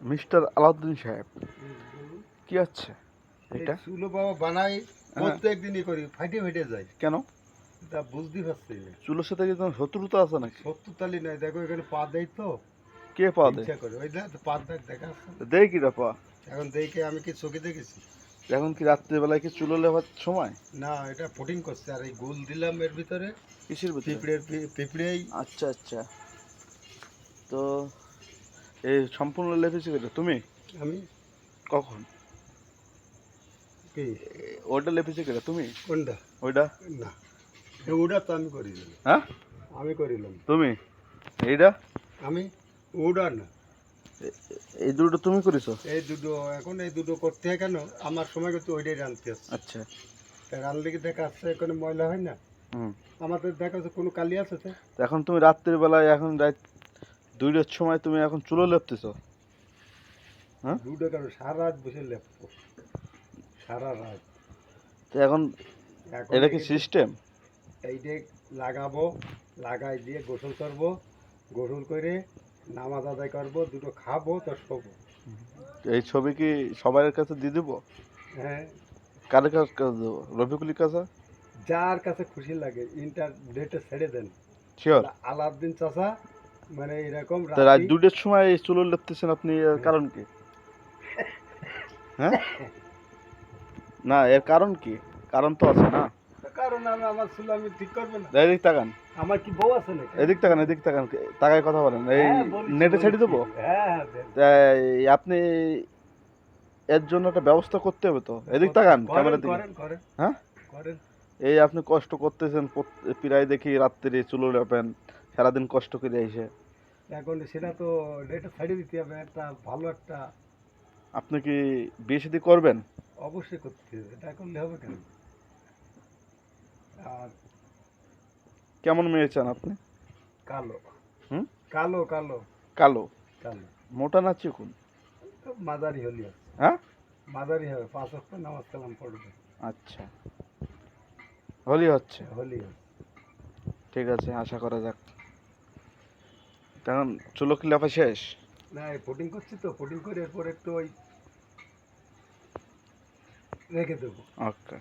Mister Alauddin সাহেব কি আছে এটা? চুলো বাবা বানাই প্রত্যেক দিনই করি, ফাইটে ফাইটে যায় কেন? তা বুঝতে পারছি না। চুলোর সাথে কি তোমার শত্রুতা আছে নাকি? 70 তালি নাই, দেখো এখানে পা দেয় তো কে পা দেয়? ইচ্ছা করে, ওই না পা দেখ দেখা আছে। দেয় কিরা পা? এখন দেখে আমি কি চোখে দেখেছি এখন কি রাত্রিবেলায় কি চুলো লেবার সময়? না, এটা ফুটিং করছে। আর এই গোল দিলাম এর ভিতরে কিসের ভিতরে? পিঁপড়েই। আচ্ছা আচ্ছা, তো এই সম্পূর্ণ লেপেছে কেটে তুমি? আমি কখন? কি ওইটা লেপেছে কেটে তুমি? কোনটা? ওইটা না, ওটা তো আমি করি দিলাম। হ্যাঁ আমি করিলাম। তুমি এইটা? আমি ওটা না, এই দুটো তুমি করেছো? এই দুটো এখন এই দুটো করতে হয় কেন? আমার সময় কিন্তু ওইটাই রাঁধতে আসছে। আচ্ছা। রাঁধলে কি দেখা যাচ্ছে এখানে ময়লা হয় না? হুম। আমাদের দেখা যাচ্ছে কোনো কালি আছে তো? তো এখন তুমি রাত্রির বেলায় এখন রাত 2টার সময় তুমি এখন চুলো লেপতেছো? হ্যাঁ, দুটো কেন, সারা রাত বসে লেপবো, সারা রাত। তো এখন এখন এটা কি সিস্টেম? এইটা লাগাবো, লাগাই দিয়ে গোসল করব, গোসল করে নামাজ আদায় করবো, দুটো খাবো, তো শোবো। এই ছবি কি সবার কাছে দিয়ে দেবো? হ্যাঁ, কার কাছে দেবো? রফিকুলের কাছে? যার কাছে খুশি লাগে ইন্টারনেটে ছেড়ে দেন। শিওর? আলাউদ্দিন চাচা মানে এরকম তো রাত রাতি। 2টার সময় এই চুলো লেপতেছেন আপনি, এর কারণ কি? হ্যাঁ, না এর কারণ কি? কারণ তো আছে না? কারণ আমি আমার চুল আমি ঠিক করবো না? এদিক তাকান, আমার কি বউ আছে নাকি? এদিক তাকান, এদিক তাকান, তাকায় কথা বলেন। এই হ্যাঁ, বলেছি, নেটে ছেড়ে বলেছি। দেবো? হ্যাঁ, হ্যাঁ, দেন। তাই আপনি এর জন্য একটা ব্যবস্থা করতে হবে তো। এদিক তাকান করেন, ক্যামেরার দিকে। করেন, করেন, হ্যাঁ, করেন। এই আপনি কষ্ট করতেছেন, প্রায় দেখি রাত্রে চুলো লেপেন, সারাদিন কষ্ট করে এসে। এখন সেটা তো নেটে ছেড়ে দিতে হবে, একটা ভালো একটা। আপনি কি বিয়ে শাদী করবেন? অবশ্যই করতে হবে, এটা করলে হবে কেন? আর কেমন মেয়ে চান আপনি? কালো। হুম? কালো কালো কালো? কালো। মোটা না চিকুন? তো মাদারি হলি আছে, হ্যাঁ, মাদারি হবে, 5 ওয়াক্ত নামাজ কালাম পড়বে। আচ্ছা, হলি হচ্ছে। হলি হবে। ঠিক আছে, আশা করা যাক। তখন চুলো কি লেপা শেষ? না, এই পুডিং করছি তো, পুডিং করে এরপর একটু ওই রেখে দেবো। ওকে।